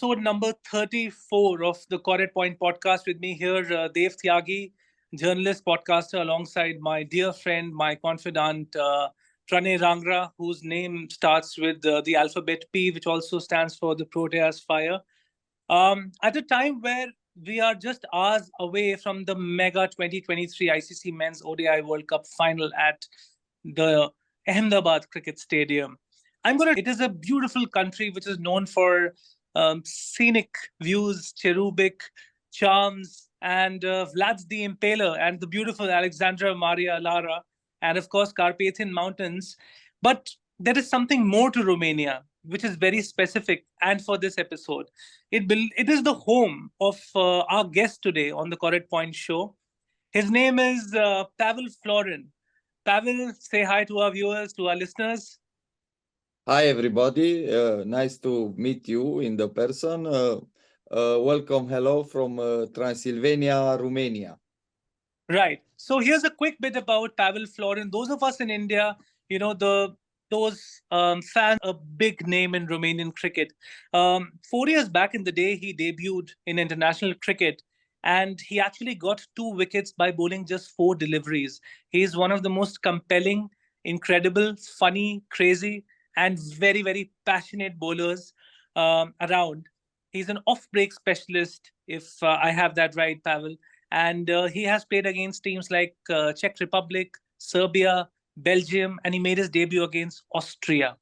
episode number 34 of the Correct Point podcast. With me here, Dev Tyagi, journalist, podcaster, alongside my dear friend, my confidant, Pranay Rangra, whose name starts with the alphabet P, which also stands for the Proteas Fire. At a time where we are just hours away from the mega 2023 ICC Men's ODI World Cup final at the Ahmedabad Cricket Stadium. It is a beautiful country which is known for scenic views, cherubic charms, and Vlad's the Impaler and the beautiful Alexandra Maria Lara, and of course, Carpathian Mountains. But there is something more to Romania, which is very specific. And for this episode, it is the home of our guest today on the Correct Point show. His name is Pavel Florin. Pavel, say hi to our viewers, to our listeners. Hi, everybody. Nice to meet you in the person. Welcome. Hello from Transylvania, Romania. Right. So here's a quick bit about Pavel Florin. Those of us in India, you know, those fans, a big name in Romanian cricket. 4 years back in the day, he debuted in international cricket, and he actually got 2 wickets by bowling just 4 deliveries. He's one of the most compelling, incredible, funny, crazy, and very, very passionate bowlers around. He's an off-break specialist, if I have that right, Pavel. And he has played against teams like Czech Republic, Serbia, Belgium, and he made his debut against Austria.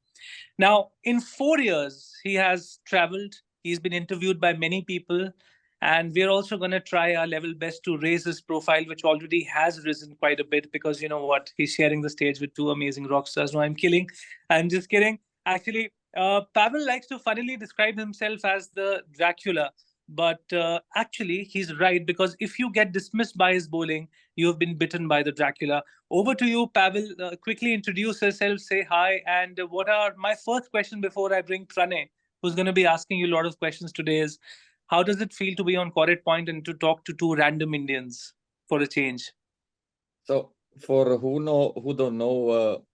Now, in 4 years, he has traveled. He's been interviewed by many people. And we're also going to try our level best to raise his profile, which already has risen quite a bit because you know what? He's sharing the stage with 2 amazing rock stars. No, I'm kidding. I'm just kidding. Actually, Pavel likes to funnily describe himself as the Dracula. But actually, he's right because if you get dismissed by his bowling, you have been bitten by the Dracula. Over to you, Pavel. Quickly introduce yourself, say hi, and what are my first question before I bring Pranay, who's going to be asking you a lot of questions today, is how does it feel to be on Correct Point and to talk to 2 random Indians for a change? So, for who don't know,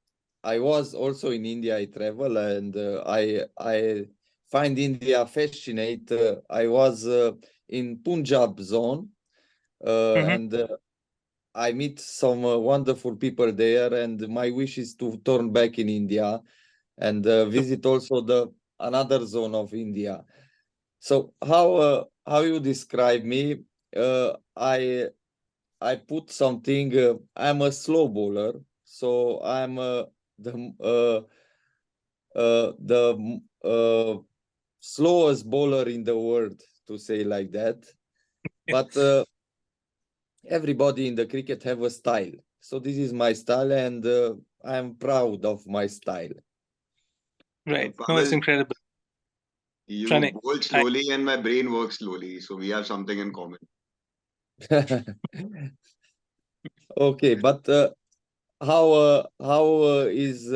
I was also in India. I travel and I find India fascinating. I was in Punjab zone and I meet some wonderful people there. And my wish is to turn back in India and visit also the another zone of India. So how you describe me? I put something. I'm a slow bowler, so I'm the slowest bowler in the world, to say like that. But everybody in the cricket have a style. So this is my style, and I'm proud of my style. Right. No, Pavel, it's incredible. you Pranay, bowl hi. slowly and my brain works slowly, so we have something in common. Okay, but how is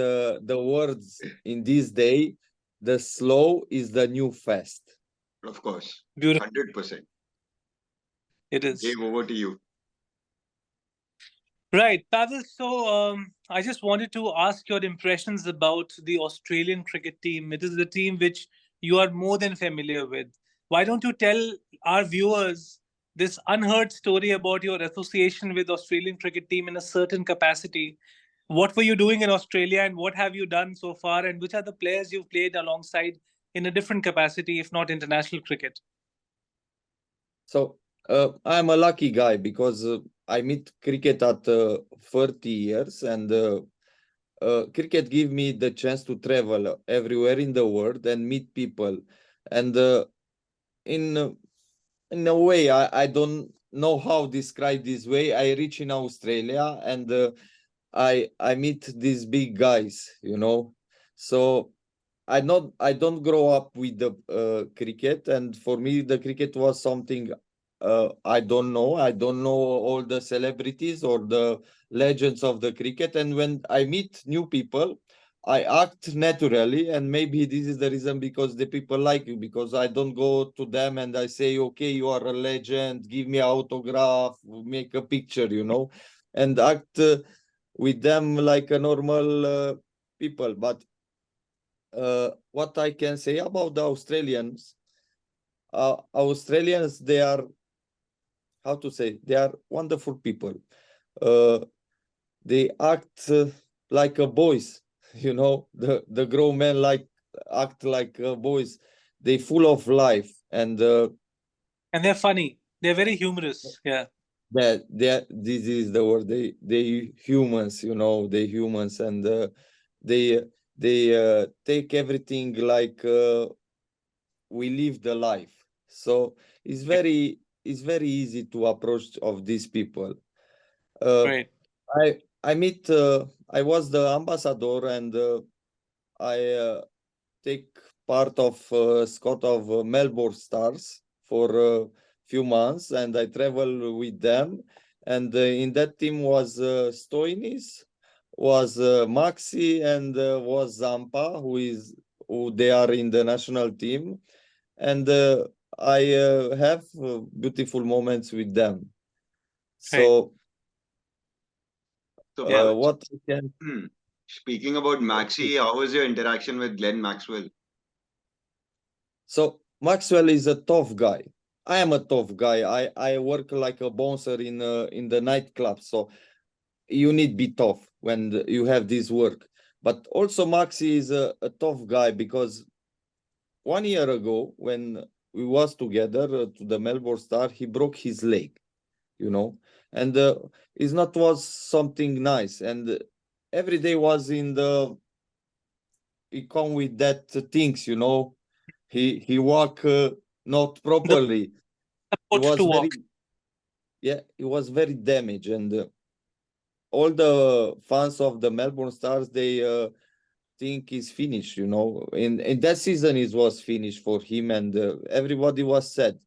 the words in this day? The slow is the new fast. Of course, Beautiful. 100%. It is. Dave, over to you. Right, Pavel. So I just wanted to ask your impressions about the Australian cricket team. It is the team which you are more than familiar with. Why don't you tell our viewers this unheard story about your association with Australian cricket team in a certain capacity? What were you doing in Australia and what have you done so far? And which are the players you've played alongside in a different capacity, if not international cricket? So I'm a lucky guy because I meet cricket at 30 years, and cricket give me the chance to travel everywhere in the world and meet people. And in in a way, I don't know how describe this way. I reach in Australia and I meet these big guys, you know. So I don't grow up with the cricket, and for me the cricket was something I don't know. I don't know all the celebrities or the legends of the cricket, and when I meet new people, I act naturally, and maybe this is the reason because the people like you, because I don't go to them and I say, okay, you are a legend, give me an autograph, make a picture, you know, and act with them like a normal people. But what I can say about the Australians, Australians, they are, how to say, they are wonderful people. Uh, they act like a boys, the grown men act like boys. They full of life, and they're funny. They're very humorous. Yeah. this is the word. They humans, they humans, and they take everything like we live the life. So it's very easy to approach of these people. Right. I was the ambassador, and I take part of squad of Melbourne Stars for a few months, and I travel with them. And in that team was Stoinis, was Maxi, and was Zampa, who they are in the national team. And I have beautiful moments with them. Right. So So, Pavel, what I can speaking about Maxi, how was your interaction with Glenn Maxwell? So Maxwell is a tough guy. I am a tough guy. I work like a bouncer in the nightclub. So you need be tough when you have this work. But also Maxi is a tough guy, because 1 year ago when we was together to the Melbourne Star, he broke his leg, and it's not was something nice. And every day was he come with that things, he walk not The properly. He approach to was walk. he was very damaged, and all the fans of the Melbourne Stars, they think he's finished. In that season it was finished for him, and everybody was sad.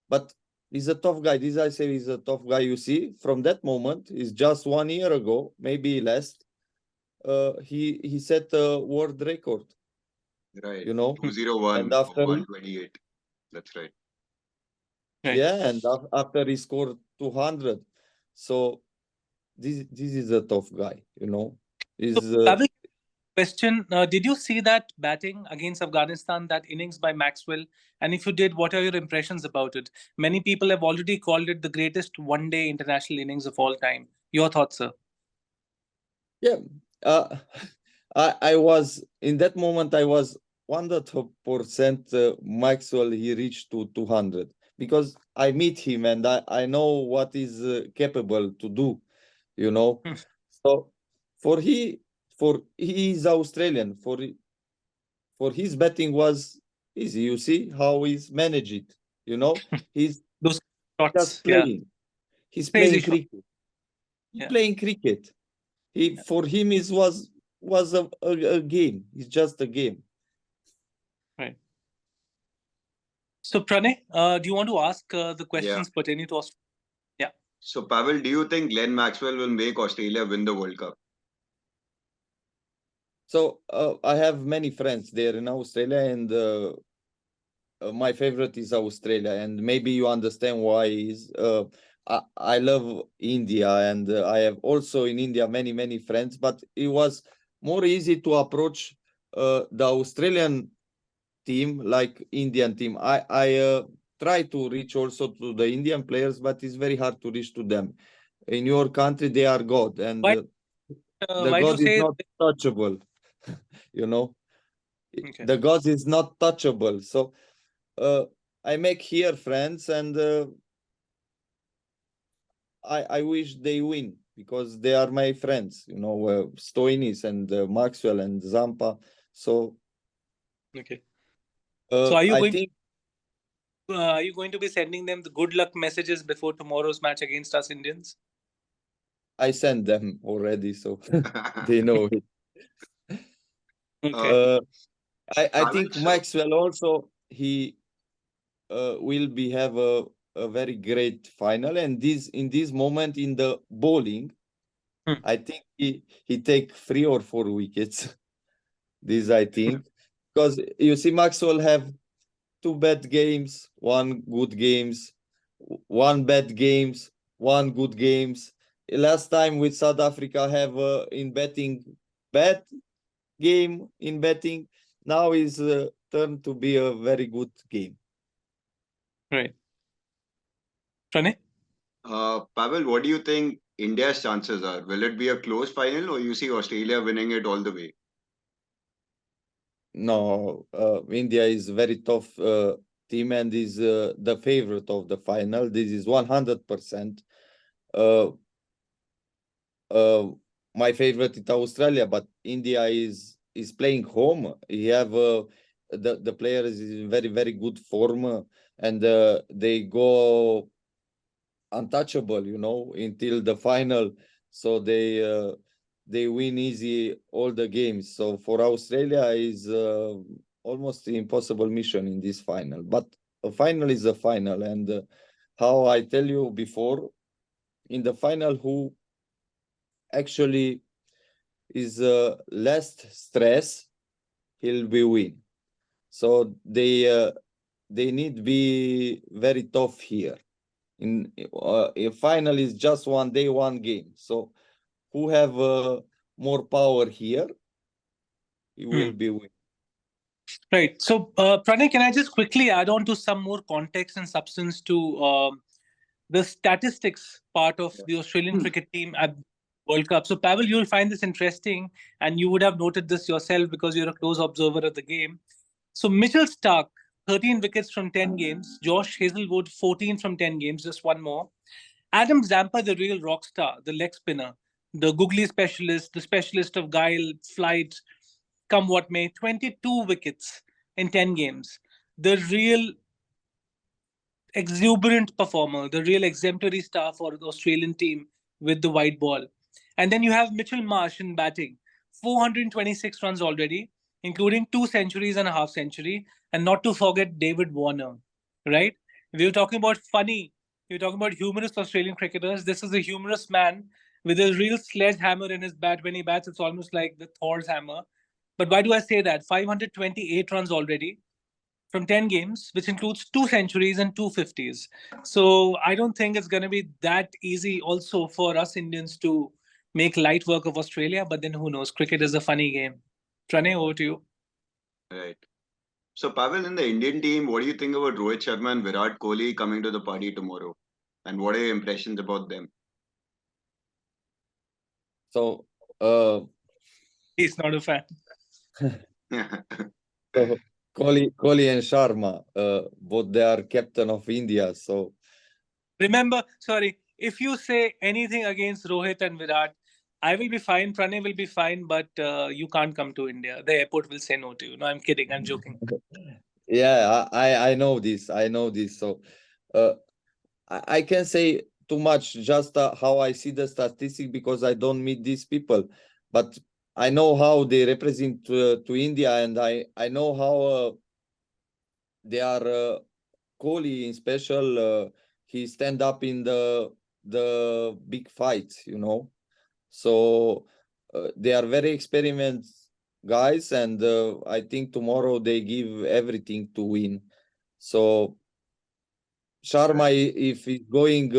But he's a tough guy. This I say he's a tough guy. You see, from that moment, it's just 1 year ago, maybe less. He set a world record. Right. You know, 201 and or after 128. That's right. Right. yeah, and after he scored 200. So this is a tough guy. So, Is Pavel, question: did you see that batting against Afghanistan, that innings by Maxwell? And if you did, what are your impressions about it? Many people have already called it the greatest one-day international innings of all time. Your thoughts, sir? Yeah, uh, I was in that moment. I was 100% Maxwell. He reached to 200 because I meet him, and I know what is capable to do. Hmm. So for he is Australian. For his batting was easy. You see how he's managed it. He's Those just shots, yeah, playing. He's crazy playing shot. cricket. He's Yeah, playing cricket. For him it was a game. It's just a game. right. So, Pranay, do you want to ask the Yeah. questions pertaining to Australia? Yeah. So, Pavel, do you think Glenn Maxwell will make Australia win the World Cup? So I have many friends there in Australia, and my favorite is Australia, and maybe you understand why is I love India, and I have also in India many friends, but it was more easy to approach the Australian team like Indian team. I try to reach also to the Indian players, but it's very hard to reach to them. In your country, they are God, and Why? the Why do you God is say? not touchable. you know, Okay. the God is not touchable. So I make here friends, and I wish they win because they are my friends. Stoinis and Maxwell and Zampa. So Okay. So, I think are you going to be sending them the good luck messages before tomorrow's match against us Indians? I sent them already, so they know it. Okay. Uh, I Pavel, think so Maxwell also he will be have a very great final, and in this moment in the bowling, Hmm. I think he take 3 or 4 wickets. This I think, because you see Maxwell have 2 bad games, 1 good games, 1 bad games, 1 good games. Last time with South Africa have in betting bad game in betting. Now is turned to be a very good game. Right. Pranay? Pavel, what do you think India's chances are? Will it be a close final, or you see Australia winning it all the way? No, India is very tough team and is the favorite of the final. This is 100%. Uh, uh, my favorite is Australia, but India is playing home. He have the players is in very good form, and they go untouchable, until the final. So they win easy all the games. So for Australia is almost impossible mission in this final. But a final is a final, and how I tell you before, in the final, who actually is less stress, he'll be win. So they need be very tough here. In a final is just one day, one game. So who have more power here, he will be win. Right. So, Pranay, can I just quickly add on to some more context and substance to the statistics part of the Australian cricket team at World Cup? So, Pavel, you'll find this interesting, and you would have noted this yourself because you're a close observer of the game. So, Mitchell Starc, 13 wickets from 10 games. Josh Hazelwood, 14 from 10 games, just one more. Adam Zampa, the real rock star, the leg spinner, the googly specialist, the specialist of guile, flight, come what may, 22 wickets in 10 games. The real exuberant performer, the real exemplary star for the Australian team with the white ball. And then you have Mitchell Marsh in batting, 426 runs already, including 2 centuries and a half century. And not to forget David Warner, right? We were talking about funny, we were talking about humorous Australian cricketers. This is a humorous man with a real sledgehammer in his bat. When he bats, it's almost like the Thor's hammer. But why do I say that? 528 runs already from 10 games, which includes 2 centuries and 250s. So I don't think it's going to be that easy also for us Indians to make light work of Australia. But then who knows? Cricket is a funny game. Pranay, over to you. Right. So, Pavel, in the Indian team, what do you think about Rohit Sharma and Virat Kohli coming to the party tomorrow? And what are your impressions about them? So He's not a fan. so Kohli and Sharma, both they are captain of India. So Remember, sorry, if you say anything against Rohit and Virat, I will be fine. Pranay will be fine, but you can't come to India. The airport will say no to you. No, I'm kidding. I'm joking. yeah, I know this. I know this. So I can say too much just how I see the statistic because I don't meet these people, but I know how they represent to India, and I know how they are. Kohli in special, he stand up in the big fights, So they are very experienced guys, and I think tomorrow they give everything to win. So Sharma, if he's going,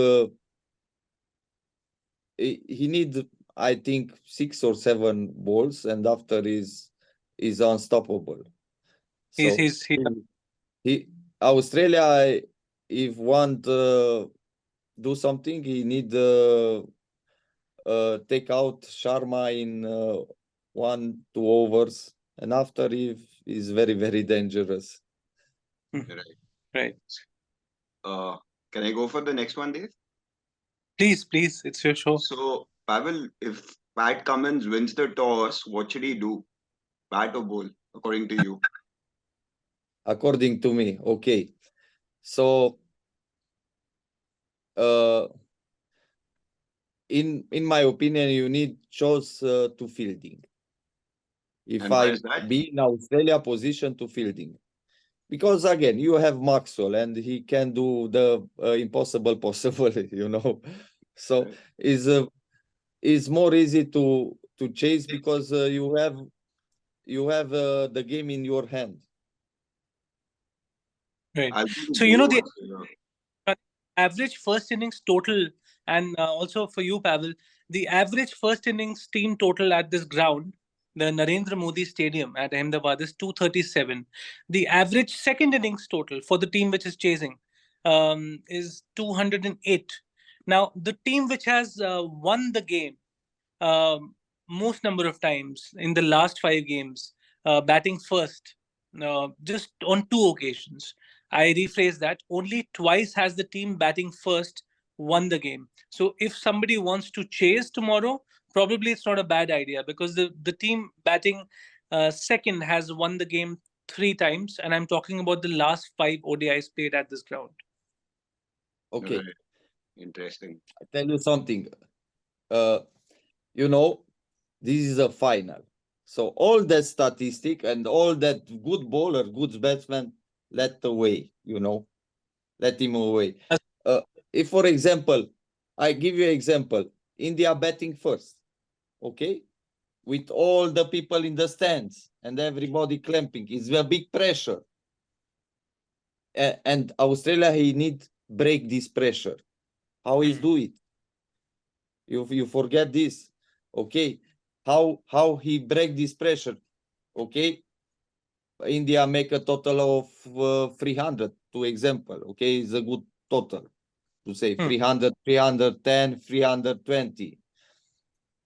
he need, I think, 6 or 7 balls, and after is unstoppable. So He's he Australia, if want do something, he need take out Sharma in 1-2 overs, and after if is very dangerous. right. Can I go for the next one, Dave? Please, it's your show. So, Pavel, if Pat Cummins wins the toss, what should he do? Bat or bowl, according to you? According to me, okay. So in my opinion, you need choice to fielding. If And why I is that? be in Australia position to fielding, because again you have Maxwell and he can do the impossible possible, So is more easy to chase because you have the game in your hand. Right. I'll think So, the average first innings total, and also for you, Pavel, the average first innings team total at this ground, the Narendra Modi Stadium at Ahmedabad, is 237. The average second innings total for the team which is chasing, is 208. Now, the team which has won the game most number of times in the last 5 games, batting first, just on 2 occasions. I rephrase that. Only twice has the team batting first won the game. So if somebody wants to chase tomorrow, probably it's not a bad idea, because the team batting second has won the game 3 times. And I'm talking about the last 5 ODIs played at this ground. Okay, Right. Interesting. I tell you something. You know, this is a final. So all that statistic and all that good bowler, good batsman, let away, let him away. If, for example, I give you an example, India batting first, okay? With all the people in the stands and everybody clamping, it's a big pressure. And Australia, he need break this pressure. How is do it? You forget this, okay? How he break this pressure, okay? India make a total of 300, to example, okay? It's a good total to say 300, 310, 320.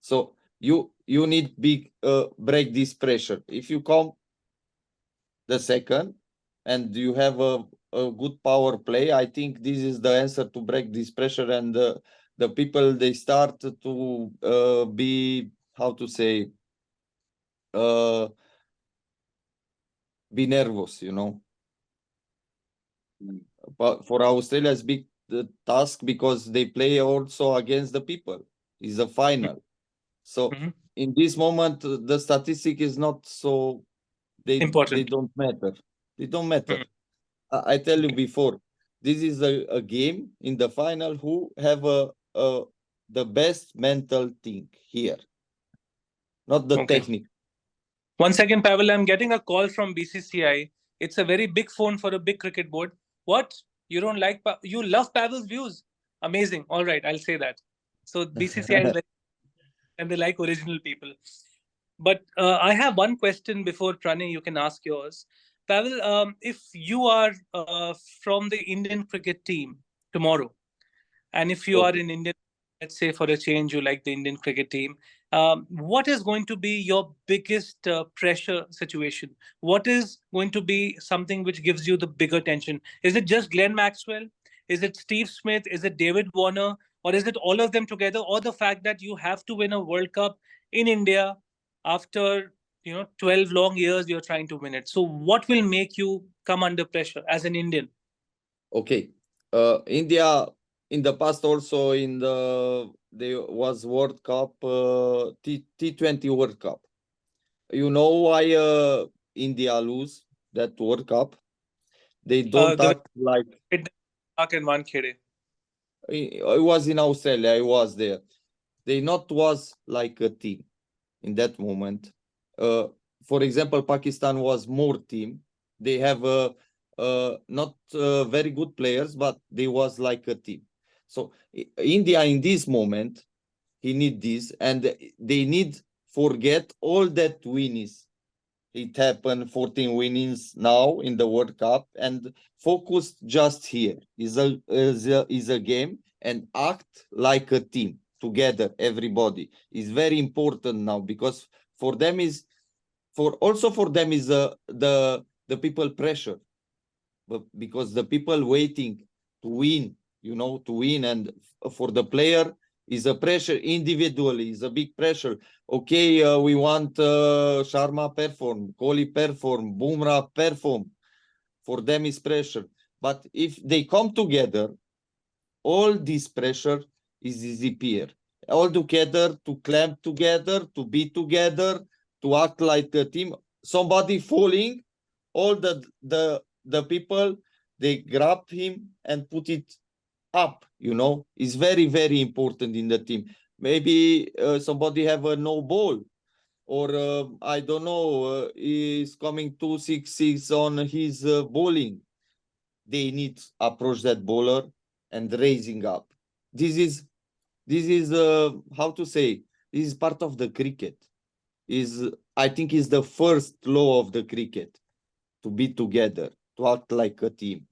So you need big break this pressure. If you come the second and you have a good power play, I think this is the answer to break this pressure, and the people, they start to be, how to say, be nervous, But for Australia, it's big task, because they play also against the people. It's a final. So in this moment, the statistic is not so, they Important. don't matter. They don't matter. I tell you before, this is a game in the final who have the best mental thing here, not the technique. 1 second, Pavel. I'm getting a call from BCCI. It's a very big phone for a big cricket board. What? You don't like? You love Pavel's views? Amazing. All right, I'll say that. So BCCI is very, and they like original people. But I have one question before Pranay, you can ask yours. Pavel, if you are from the Indian cricket team tomorrow, and if you are in India, let's say for a change, you like the Indian cricket team, what is going to be your biggest pressure situation? What is going to be something which gives you the bigger tension? Is it just Glenn Maxwell? Is it Steve Smith? Is it David Warner? Or is it all of them together? Or the fact that you have to win a World Cup in India after 12 long years you're trying to win it? So what will make you come under pressure as an Indian? Okay. India in the past also, there was World Cup, T20 World Cup. You know why India lose that World Cup? They don't act like. I was in Australia. I was there. They not was like a team in that moment. For example, Pakistan was more team. They have not very good players, but they was like a team. So India in this moment, he need this, and they need forget all that winnings. It happened 14 winnings now in the World Cup, and focus just here is a game, and act like a team together. Everybody is very important now, because for them is the people pressure, but because the people waiting to win, and for the player is a pressure. Individually is a big pressure. Okay, we want Sharma perform, Kohli perform, Bumrah perform. For them is pressure, but if they come together, all this pressure is disappear. All together, to clamp together, to be together, to act like a team. Somebody falling, all the people, they grab him and put it up. Is very, very important in the team. Maybe somebody have a no ball, or I don't know, is coming 2-6-6 on his bowling. They need to approach that bowler and raising up. This is how to say, this is part of the cricket. I think is the first law of the cricket, to be together, to act like a team.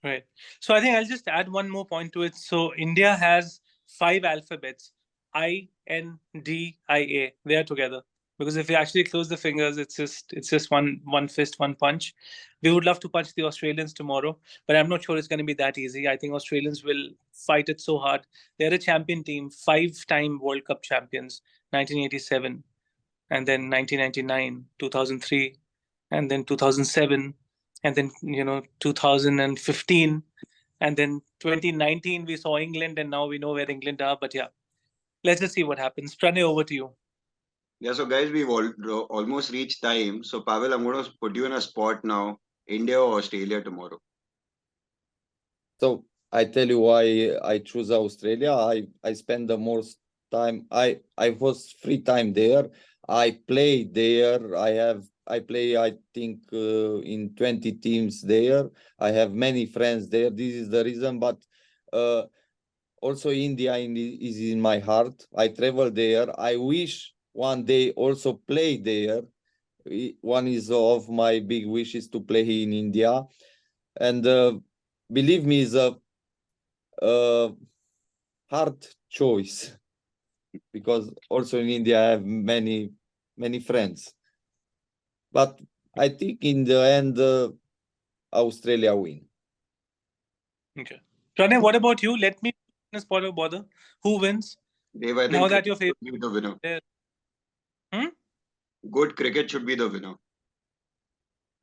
Right. So I think I'll just add one more point to it. So India has 5 alphabets: I, N, D, I, A. They are together. Because if you actually close the fingers, it's just one fist, one punch. We would love to punch the Australians tomorrow, but I'm not sure it's going to be that easy. I think Australians will fight it so hard. They're a champion team, 5-time World Cup champions, 1987, and then 1999, 2003, and then 2007, and then 2015, and then 2019 we saw England, and now we know where England are. But yeah, let's just see what happens. Pranay, over to you. Yeah, so guys, we've almost reached time. So Pavel, I'm going to put you in a spot now. India or Australia tomorrow? So I tell you why I choose Australia. I spend the most time. I was free time there. I play there. I play, I think, in 20 teams there. I have many friends there. This is the reason. But also India is in my heart. I travel there. I wish one day also play there. One is of my big wishes to play in India, and believe me, is a hard choice because also in India I have many friends. But I think in the end, Australia win. Okay. Pranay, what about you? Let me spoiler bother. Who wins? Dave, I Now think that your cricket favorite should be the winner. player. Hmm? Good cricket should be the winner.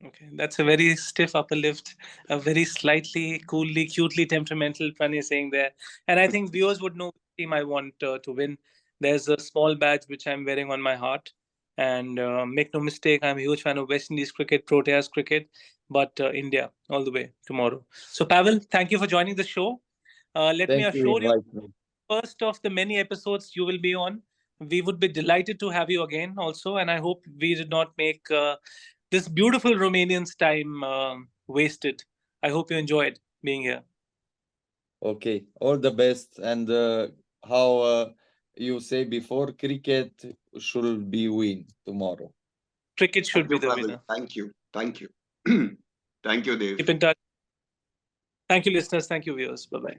Okay, that's a very stiff upper lift, a very slightly, coolly, cutely temperamental Pranay saying there. And I think viewers would know which team I want to win. There's a small badge which I'm wearing on my heart. And make no mistake, I'm a huge fan of West Indies cricket, Proteas cricket, but India all the way tomorrow. So, Pavel, thank you for joining the show. Let me Thank you, assure you, invite me. first of the many episodes you will be on. We would be delighted to have you again also. And I hope we did not make this beautiful Romanian's time wasted. I hope you enjoyed being here. Okay, all the best. And how you say before, cricket should be win tomorrow. Cricket should Thank be you, the Pavel. winner. Thank you. Thank you. Thank you, Dave. Keep in touch. Thank you, listeners. Thank you, viewers. Bye bye.